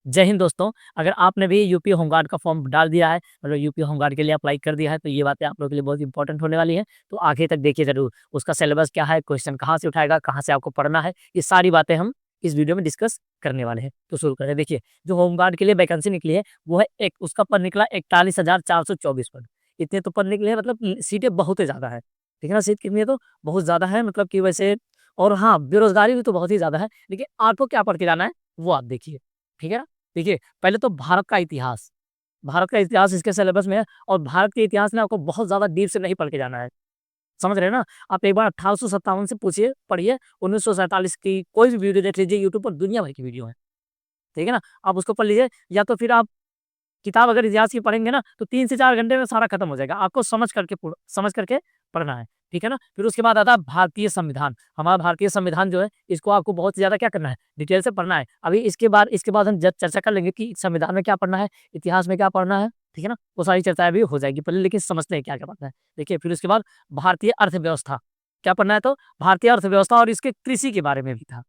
जय हिंद दोस्तों। अगर आपने भी यूपी होमगार्ड का फॉर्म डाल दिया है, मतलब यूपी होमगार्ड के लिए अप्लाई कर दिया है, तो ये बातें आप लोगों के लिए बहुत इंपॉर्टेंट होने वाली हैं। तो आगे तक देखिए ज़रूर। उसका सिलेबस क्या है, क्वेश्चन कहाँ से उठाएगा, कहाँ से आपको पढ़ना है, ये सारी बातें हम इस वीडियो में डिस्कस करने वाले हैं। तो शुरू करें। देखिए, जो होमगार्ड के लिए वैकेंसी निकली है, वो है एक उसका पद निकला 41,424 पद। इतने तो पद निकले हैं, मतलब सीटें बहुत ही ज़्यादा है। ठीक है ना? सीट कितनी है तो बहुत ज़्यादा है, मतलब कि वैसे और हाँ, बेरोज़गारी भी तो बहुत ही ज़्यादा है। लेकिन आपको क्या पढ़ के जाना है, वो आप देखिए। ठीक है ना? देखिए, पहले तो भारत का इतिहास इसके सिलेबस में है और भारत के इतिहास में आपको बहुत ज़्यादा डीप से नहीं पढ़ के जाना है। समझ रहे हैं ना? आप एक बार 1857 से पूछिए, पढ़िए, 1947 की कोई भी वीडियो देख लीजिए यूट्यूब पर, दुनिया भर की वीडियो है। ठीक है ना? आप उसको पढ़ लीजिए या तो फिर आप किताब अगर इतिहास की पढ़ेंगे ना, तो 3 से 4 घंटे में सारा खत्म हो जाएगा। आपको समझ करके पढ़ना है, ठीक है ना? फिर उसके बाद आता है भारतीय संविधान। हमारा भारतीय संविधान जो है, इसको आपको बहुत ज़्यादा क्या करना है, डिटेल से पढ़ना है। अभी इसके बाद हम ज चर्चा कर लेंगे कि संविधान में क्या पढ़ना है, इतिहास में क्या पढ़ना है, ठीक है ना? वो सारी चर्चाएँ भी हो जाएगी पहले, लेकिन समझते हैं क्या-क्या पढ़ना है। देखिए, फिर उसके बाद भारतीय अर्थव्यवस्था, क्या पढ़ना है तो भारतीय अर्थव्यवस्था और इसके कृषि के बारे में भी था,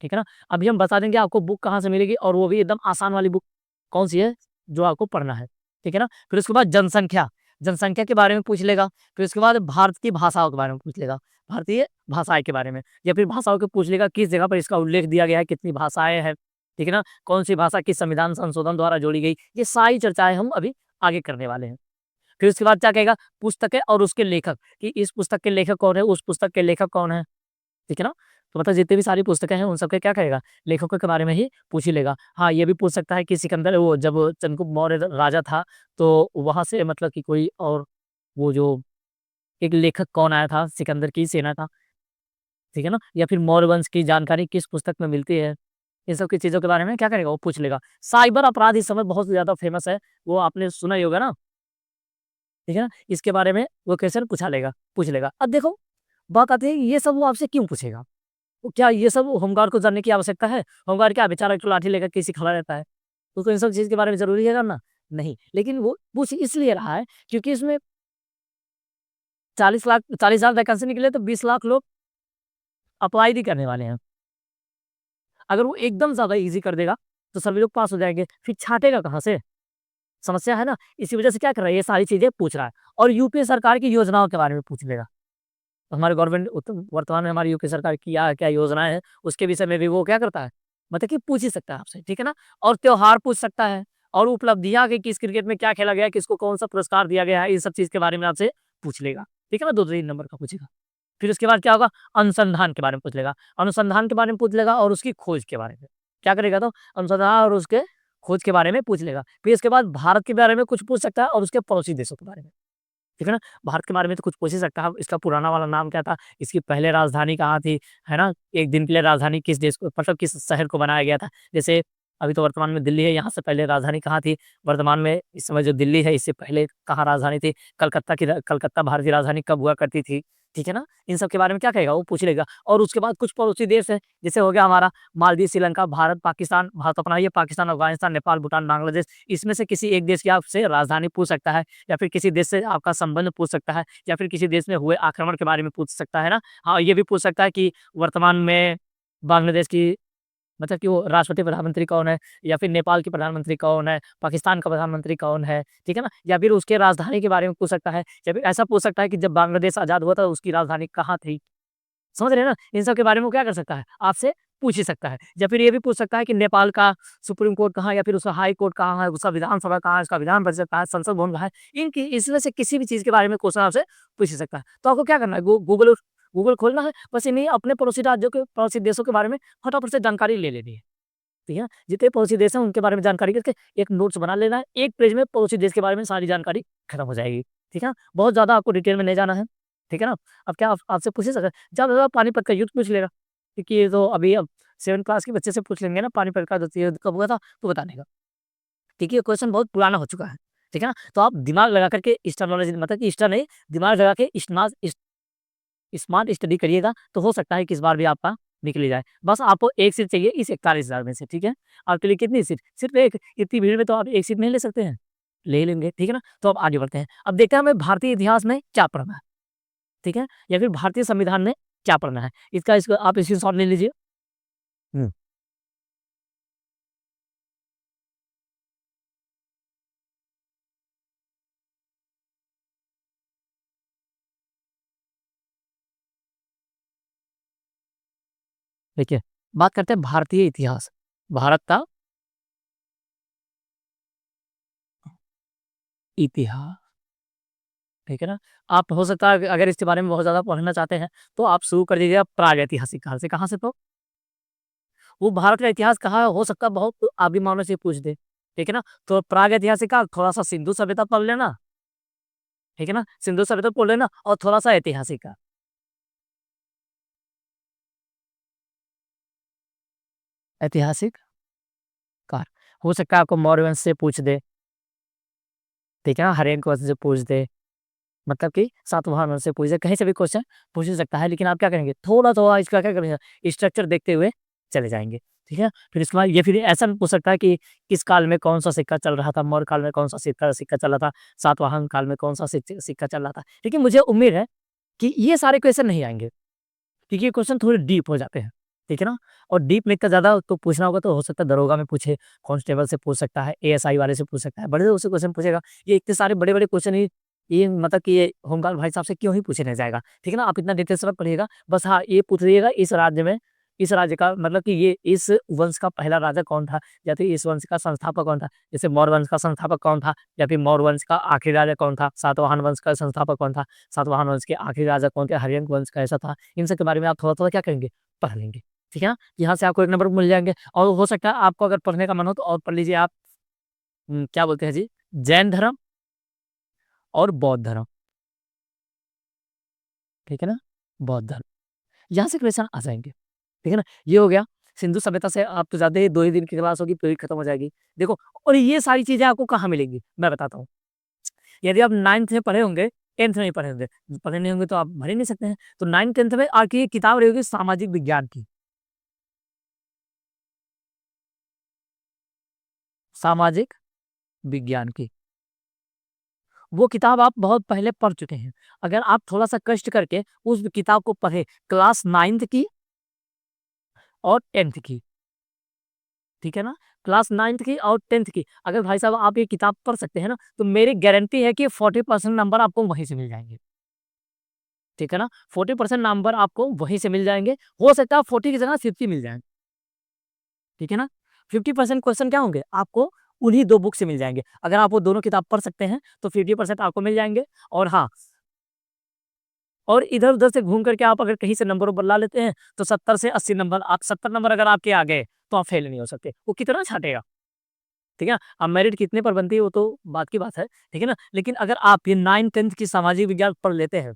ठीक है ना? अभी हम बता देंगे आपको बुक कहाँ से मिलेगी और वो भी एकदम आसान वाली बुक कौन-सी है, जो आपको पढ़ना है, ठीक है ना? फिर उसके बाद जनसंख्या, जनसंख्या के बारे में पूछ लेगा, फिर उसके बाद भारत की भाषाओं के बारे में पूछ लेगा, भारतीय भाषाएँ के बारे में या फिर भाषाओं को पूछ लेगा किस जगह पर इसका उल्लेख दिया गया है, कितनी भाषाएँ हैं, ठीक है ना? कौन-सी भाषा किस संविधान संशोधन द्वारा जोड़ी गई, ये सारी चर्चाएँ हम अभी आगे करने वाले हैं। फिर उसके बाद क्या कहेगा, पुस्तकें और उसके लेखक, कि इस पुस्तक के लेखक कौन है, उस पुस्तक के लेखक कौन है, ठीक है ना? तो मतलब जितनी भी सारी पुस्तकें हैं, उन सब के क्या करेगा, लेखकों के बारे में ही पूछ ही लेगा। हाँ, ये भी पूछ सकता है कि सिकंदर वो जब चंद्रगुप्त मौर्य राजा था, तो वहाँ से मतलब कि कोई और वो जो एक लेखक कौन आया था, सिकंदर की सेना का, ठीक है ना? या फिर मौर्य वंश की जानकारी किस पुस्तक में मिलती है, इन सब की चीज़ों के बारे में क्या करेगा, वो पूछ लेगा। साइबर अपराध इस समय बहुत ज़्यादा फेमस है, वो आपने सुना ही होगा ना, ठीक है ना? इसके बारे में वो क्वेश्चन पूछ लेगा। अब देखो, बात आती है ये सब वो आपसे क्यों पूछेगा? तो क्या ये सब होमगार्ड को जानने की आवश्यकता है? होमगार्ड क्या बेचारा एक तो लाठी लेकर के ऐसे खड़ा रहता है? उसको इन सब चीज़ के बारे में ज़रूरी है जानना? नहीं, लेकिन वो पूछ इसलिए रहा है क्योंकि इसमें 40,000 वैकेंसी निकले तो 20 लाख लोग अप्लाई भी करने वाले हैं। अगर वो एकदम ज़्यादा ईज़ी कर देगा, तो सभी लोग पास हो जाएँगे, फिर छाँटेगा कहाँ से? समस्या है ना? इसी वजह से क्या कर रहा है, ये सारी चीज़ें पूछ रहा है और यूपीए सरकार की योजनाओं के बारे में पूछ लेगा। तो हमारे गवर्नमेंट वर्तमान में हमारी यूपी सरकार की क्या योजनाएँ हैं, उसके विषय में भी वो क्या करता है, मतलब कि पूछ ही सकता है आपसे, ठीक है ना? और त्योहार पूछ सकता है और उपलब्धियाँ कि किस क्रिकेट में क्या खेला गया है, किसको कौन-सा पुरस्कार दिया गया है, इन सब चीज़ के बारे में आपसे पूछ लेगा, ठीक है ना? 2-3 नंबर का पूछेगा। फिर उसके बाद क्या होगा, अनुसंधान के बारे में पूछ लेगा। अनुसंधान के बारे में पूछ लेगा और उसकी खोज के बारे में। क्या करेगा तो अनुसंधान और उसके खोज के बारे में पूछ लेगा। फिर इसके बाद भारत के बारे में कुछ पूछ सकता है और उसके पड़ोसी देशों के बारे में। ठीक है ना? भारत के बारे में तो कुछ पूछ ही सकता है, इसका पुराना वाला नाम क्या था? इसकी पहले राजधानी कहाँ थी? है ना? एक दिन के लिए राजधानी किस देश को मतलब किस शहर को बनाया गया था? जैसे अभी तो वर्तमान में दिल्ली है, यहाँ से पहले राजधानी कहाँ थी? वर्तमान में इस समय जो दिल्ली है, इससे पहले कहाँ राजधानी थी? कलकत्ता भारत की राजधानी कब हुआ करती थी? ठीक है ना? इन सब के बारे में क्या कहेगा? वो पूछ लेगा और उसके बाद कुछ पड़ोसी देश है, जैसे हो गया हमारा मालदीव, श्रीलंका, भारत अपना ये पाकिस्तान, अफ़गानिस्तान, नेपाल, भूटान, बांग्लादेश, इसमें से किसी एक देश की आपसे राजधानी पूछ सकता है। या फिर किसी देश से आपका संबंध पूछ सकता है या फिर किसी देश में हुए आक्रमण के बारे में पूछ सकता है ना। हाँ, ये भी पूछ सकता है कि वर्तमान में बांग्लादेश की मतलब कि वो राष्ट्रपति प्रधानमंत्री कौन है या फिर नेपाल के प्रधानमंत्री कौन है, पाकिस्तान का प्रधानमंत्री कौन है, ठीक है ना? या फिर उसके राजधानी के बारे में पूछ सकता है या फिर ऐसा पूछ सकता है कि जब बांग्लादेश आज़ाद हुआ था उसकी राजधानी कहाँ थी? समझ रहे हैं ना? इन सब के बारे में वो क्या कर सकता है, आपसे पूछ ही सकता है या फिर ये भी पूछ सकता है कि नेपाल का सुप्रीम कोर्ट कहाँ है या फिर उसका हाई कोर्ट कहाँ है, उसका विधानसभा कहाँ है, उसका विधान परिषद कहाँ है, संसद भवन कहाँ है, इनकी इसमें से किसी भी चीज़ के बारे में क्वेश्चन आपसे पूछ ही सकता है। तो आपको क्या करना है, गूगल खोलना है, बस इन्हीं अपने पड़ोसी राज्यों के पड़ोसी देशों के बारे में फटाफट से जानकारी ले लेनी है, ठीक है ना? जितने पड़ोसी देश हैं उनके बारे में जानकारी करके एक नोट्स बना लेना है, 1 पेज में पड़ोसी देश के बारे में सारी जानकारी खत्म हो जाएगी, ठीक है ना? बहुत ज़्यादा आपको डिटेल में नहीं जाना है, ठीक है ना? अब क्या आप आपसे पूछ ही सकते हैं, ज़्यादा से ज़्यादा पानीपत का युद्ध पूछ लेगा, क्योंकि ये तो अभी अब 7th क्लास के बच्चे से पूछ लेंगे ना पानीपत का युद्ध कब हुआ था, तो बता देगा, ठीक है? ये क्वेश्चन बहुत पुराना हो चुका है, ठीक है ना? तो आप दिमाग लगा कर के एक्स्ट्रा नॉलेज मतलब कि एक्स्ट्रा नहीं, दिमाग लगा के स्मार्ट स्टडी करिएगा, तो हो सकता है कि इस बार भी आपका निकल ही जाए। बस आपको 1 सीट चाहिए इस 41,000 में से, ठीक है? आपके लिए कितनी सीट? सिर्फ़ 1, इतनी भीड़ में तो आप 1 सीट नहीं ले सकते हैं, ले लेंगे, ठीक है ना? तो अब आगे बढ़ते हैं। अब देखते हैं हमें भारतीय इतिहास में क्या पढ़ना है, ठीक है? या फिर भारतीय संविधान में क्या पढ़ना है? इसका आप स्क्रीनशॉट ले लीजिए। हुँ। देखिए, बात करते हैं भारतीय इतिहास, भारत का इतिहास, ठीक है ना? आप हो सकता है अगर इसके बारे में बहुत ज़्यादा पढ़ना चाहते हैं, तो आप शुरू कर दीजिएगा प्रागैतिहासिक काल से, कहाँ से तो? वो भारत का इतिहास कहाँ हो सकता है बहुत आदिमानव से पूछ दे, ठीक है ना? तो प्रागैतिहासिक काल थोड़ा-सा सिंधु सभ्यता पढ़ लेना, ठीक है ना? सिंधु सभ्यता पढ़ लेना और थोड़ा-सा ऐतिहासिक का, ऐतिहासिक काल। हो सकता है आपको मौर्य वंश से पूछ दे, ठीक है ना? हर्यन वंश से पूछ दे, मतलब कि सातवाहन वंश से पूछ दे, कहीं से भी क्वेश्चन पूछ ही सकता है, लेकिन आप क्या करेंगे, थोड़ा-थोड़ा इसका क्या करेंगे, स्ट्रक्चर देखते हुए चले जाएँगे, ठीक है? फिर इसके बाद ये फिर ऐसा भी पूछ सकता है कि किस काल में कौन-सा सिक्का चल रहा था, मौर्य काल में कौन-सा सिक्का सिक्का चल रहा था, सातवाहन काल में कौन-सा सिक्का चल रहा था। लेकिन मुझे उम्मीद है कि ये सारे क्वेश्चन नहीं आएँगे, क्योंकि ये क्वेश्चन थोड़े डीप हो जाते हैं, ठीक है ना? और डीप में इतना ज़्यादा तो पूछना होगा तो हो सकता है दरोगा में पूछे, कांस्टेबल से पूछ सकता है, एएसआई वाले से पूछ सकता है, बड़े से क्वेश्चन पूछेगा। ये इतने सारे बड़े-बड़े क्वेश्चन ही ये मतलब कि ये होमगार्ड भाई साहब से क्यों ही पूछे नहीं जाएगा, ठीक है ना? आप इतना डिटेल्स मत पढ़िएगा, बस हाँ, ये पूछ लीजिएगा इस राज्य का मतलब कि ये इस वंश का पहला राजा कौन था? या फिर इस वंश का संस्थापक कौन था? जैसे मौर्य वंश का संस्थापक कौन था? या फिर मौर्य वंश का आखिरी राजा कौन था? सातवाहन वंश का संस्थापक कौन था? सातवाहन वंश के आखिरी राजा कौन थे? हर्यंक वंश कैसा था? इन सब के बारे में आप थोड़ा-थोड़ा क्या करेंगे? पढ़ लेंगे, ठीक है ना? यहाँ से आपको 1 नंबर मिल जाएँगे और हो सकता है आपको अगर पढ़ने का मन हो तो और पढ़ लीजिए आप क्या बोलते हैं जी? जैन धर्म और बौद्ध धर्म, ठीक है ना? बौद्ध धर्म, यहाँ से क्वेश्चन आ जाएँगे, ठीक है ना? ये हो गया, सिंधु सभ्यता से आप तो जानते हैं 2 ही दिन की क्लास होगी, पूरी खत्म हो जाएगी। देखो और ये सारी चीज़ें आपको कहाँ मिलेंगी? मैं बताता हूँ। यदि आप 9th में पढ़े होंगे, 10th में नहीं पढ़े होंगे, पढ़े नहीं होंगे तो आप भर ही नहीं सकते हैं। तो 9th-10th में आपकी ये किताब रहेगी सामाजिक विज्ञान की, सामाजिक विज्ञान की। वो किताब आप बहुत पहले पढ़ चुके हैं। अगर आप थोड़ा-सा कष्ट करके उस किताब को पढ़ें, क्लास 9th की और 10th की, ठीक है ना? क्लास 9th की और 10th की, अगर भाई साहब आप ये किताब पढ़ सकते हैं ना, तो मेरी गारंटी है कि 40% नंबर आपको वहीं से मिल जाएँगे, ठीक है ना? 40% नंबर आपको वहीं से मिल जाएँगे। हो सकता है 40 की जगह 50 मिल जाएँ, ठीक है ना? 50% क्वेश्चन क्या होंगे? आपको उन्हीं 2 बुक से मिल जाएँगे। अगर आप वो दोनों किताब पढ़ सकते हैं, तो 50% आपको मिल जाएँगे और हाँ, और इधर-उधर से घूम करके आप अगर कहीं से नंबर-वंबर ला लेते हैं, तो 70 से 80 नंबर आप 70 नंबर अगर आपके आ गए, तो आप फेल नहीं हो सकते। वो कितना छाँटेगा, ठीक है? अब मेरिट कितने पर बनती है, वो तो बात की बात है, ठीक है ना? लेकिन अगर आप ये 9th-10th की सामाजिक विज्ञान पढ़ लेते हैं,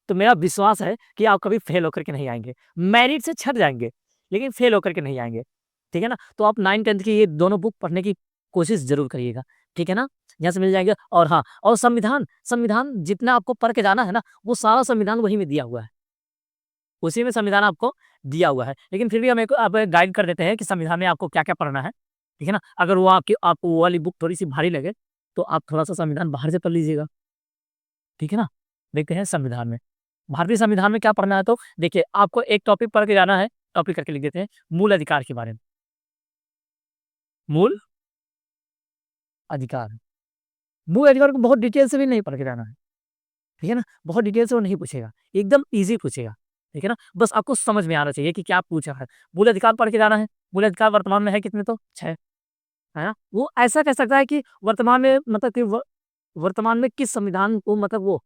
तो मेरा विश्वास है कि आप कभी फेल होकर के नहीं आएँगे। मेरिट से छँट जाएँगे, लेकिन फेल होकर के नहीं आएँगे, ठीक है ना? तो आप 9th-10th की ये दोनों बुक पढ़ने की कोशिश ज़रूर करिएगा, ठीक है ना? यहाँ से मिल जाएँगे और हाँ, और संविधान संविधान जितना आपको पढ़ के जाना है ना, वो सारा संविधान वहीं में दिया हुआ है। उसी में संविधान आपको दिया हुआ है। लेकिन फिर भी हम एक अब गाइड कर देते हैं कि संविधान में आपको क्या-क्या पढ़ना है, ठीक है ना? अगर वो आपको वो वाली बुक थोड़ी-सी भारी लगे, तो आप थोड़ा-सा संविधान बाहर से पढ़ लीजिएगा, ठीक है ना? देखते हैं संविधान में। भारतीय संविधान में क्या पढ़ना है तो देखिए, आपको एक टॉपिक पढ़ के जाना है, टॉपिक करके लिख देते हैं, मूल अधिकार के बारे में। मूल अधिकार, मूल अधिकार को बहुत डिटेल से भी नहीं पढ़ के जाना है, ठीक है ना? बहुत डिटेल से वो नहीं पूछेगा, एकदम ईज़ी पूछेगा, ठीक है ना? बस आपको समझ में आना चाहिए कि क्या पूछ रहा है। मूल अधिकार पढ़ के जाना है, मूल अधिकार वर्तमान में है कितने तो 6, है ना? वो ऐसा कह सकता है कि वर्तमान में मतलब कि वर्तमान में किस संविधान को मतलब वो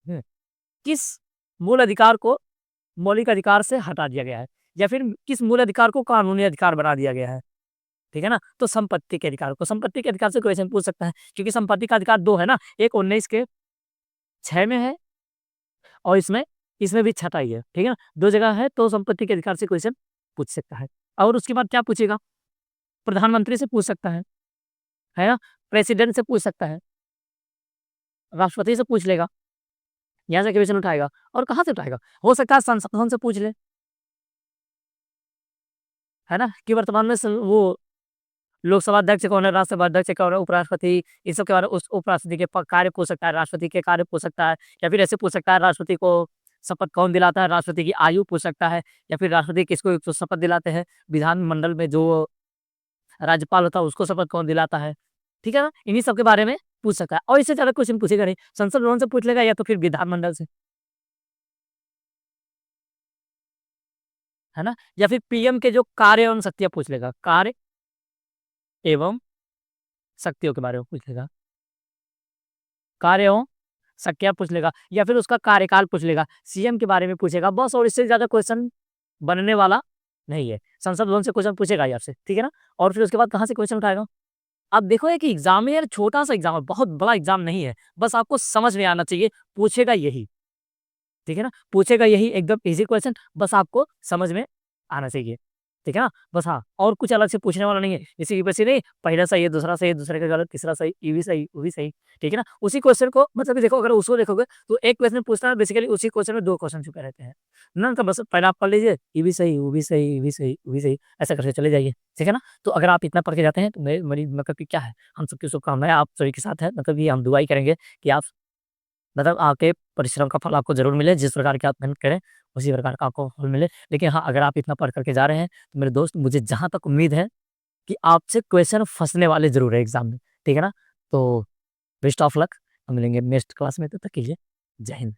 हुँ, किस मूल अधिकार को मौलिक अधिकार से हटा दिया गया है या फिर किस मूल अधिकार को कानूनी अधिकार बना दिया गया है, ठीक है ना? तो संपत्ति के अधिकार को संपत्ति के अधिकार से क्वेश्चन पूछ सकता है क्योंकि संपत्ति का अधिकार 2 है ना, एक 19 के 6 में है और इसमें इसमें भी छँटा ही है, ठीक है ना? 2 जगह है तो संपत्ति के अधिकार से क्वेश्चन पूछ सकता है और उसके बाद क्या पूछेगा? प्रधानमंत्री से पूछ सकता है ना? प्रेसिडेंट से पूछ सकता है, राष्ट्रपति से पूछ लेगा, यहाँ से क्वेश्चन उठाएगा और कहाँ से उठाएगा? हो सकता है संसद भवन से पूछ ले, है ना? कि वर्तमान में वो लोकसभा अध्यक्ष कौन है, राज्यसभा अध्यक्ष कौन है, उपराष्ट्रपति इन सब के बारे में उस उपराष्ट्रपति के कार्य पूछ सकता है, राष्ट्रपति के कार्य पूछ सकता है या फिर ऐसे पूछ सकता है राष्ट्रपति को शपथ कौन दिलाता है, राष्ट्रपति की आयु पूछ सकता है या फिर राष्ट्रपति किसको तो शपथ दिलाते हैं, विधानमंडल में जो राज्यपाल होता है उसको शपथ कौन दिलाता है, ठीक है ना? इन्हीं सब के बारे में पूछ सकता है और इससे ज़्यादा क्वेश्चन पूछेगा नहीं, संसद भवन से पूछ लेगा या तो फिर विधानमंडल से। है ना? या फिर पीएम के जो कार्य एवं शक्तियाँ पूछ लेगा, कार्य एवं शक्तियों के बारे में पूछ लेगा। कार्य एवं शक्तियाँ पूछ लेगा या फिर उसका कार्यकाल पूछ लेगा, सीएम के बारे में पूछेगा बस और इससे ज़्यादा क्वेश्चन बनने वाला नहीं है। संसद भवन से क्वेश्चन पूछेगा ही आपसे, ठीक है ना? और फिर उसके बाद कहाँ से क्वेश्चन उठाएगा? आप देखो एक एग्ज़ाम है यार, छोटा-सा एग्ज़ाम है, बहुत बड़ा एग्ज़ाम नहीं है। बस आपको समझ में आना चाहिए, पूछेगा यही, ठीक है ना? पूछेगा यही एकदम ईज़ी क्वेश्चन, बस आपको समझ में आना चाहिए, ठीक है ना? बस हाँ, और कुछ अलग से पूछने वाला नहीं है। इसी की वजह से नहीं, पहला सही है, दूसरा सही है, दूसरे का गलत, तीसरा सही, ये भी सही, वो भी सही, ठीक है ना? उसी क्वेश्चन को मतलब कि देखो अगर उसको देखोगे तो एक क्वेश्चन पूछता है बेसिकली उसी क्वेश्चन में 2 क्वेश्चन छुपे रहते हैं। ना तो बस पहले आप पढ़ लीजिए, ये भी सही, वो भी सही, ये भी सही, वो भी सही, ऐसा करके चले जाइए, ठीक है ना? तो अगर आप इतना पढ़ के जाते हैं तो मेरी मतलब कि क्या है, हम सबकी शुभकामनाएँ आप सभी के साथ है, मतलब ये हम दुआ ही करेंगे कि आप मतलब आपके परिश्रम का फल आपको ज़रूर मिले, जिस प्रकार की आप मेहनत करें, उसी प्रकार का आपको फल मिले। लेकिन हाँ, अगर आप इतना पढ़ कर के जा रहे हैं, तो मेरे दोस्त मुझे जहाँ तक उम्मीद है कि आपसे क्वेश्चन फँसने वाले ज़रूर है एग्ज़ाम में, ठीक है ना? तो बेस्ट ऑफ लक, हम मिलेंगे नेक्स्ट क्लास में, तब तक के लिए जय हिंद।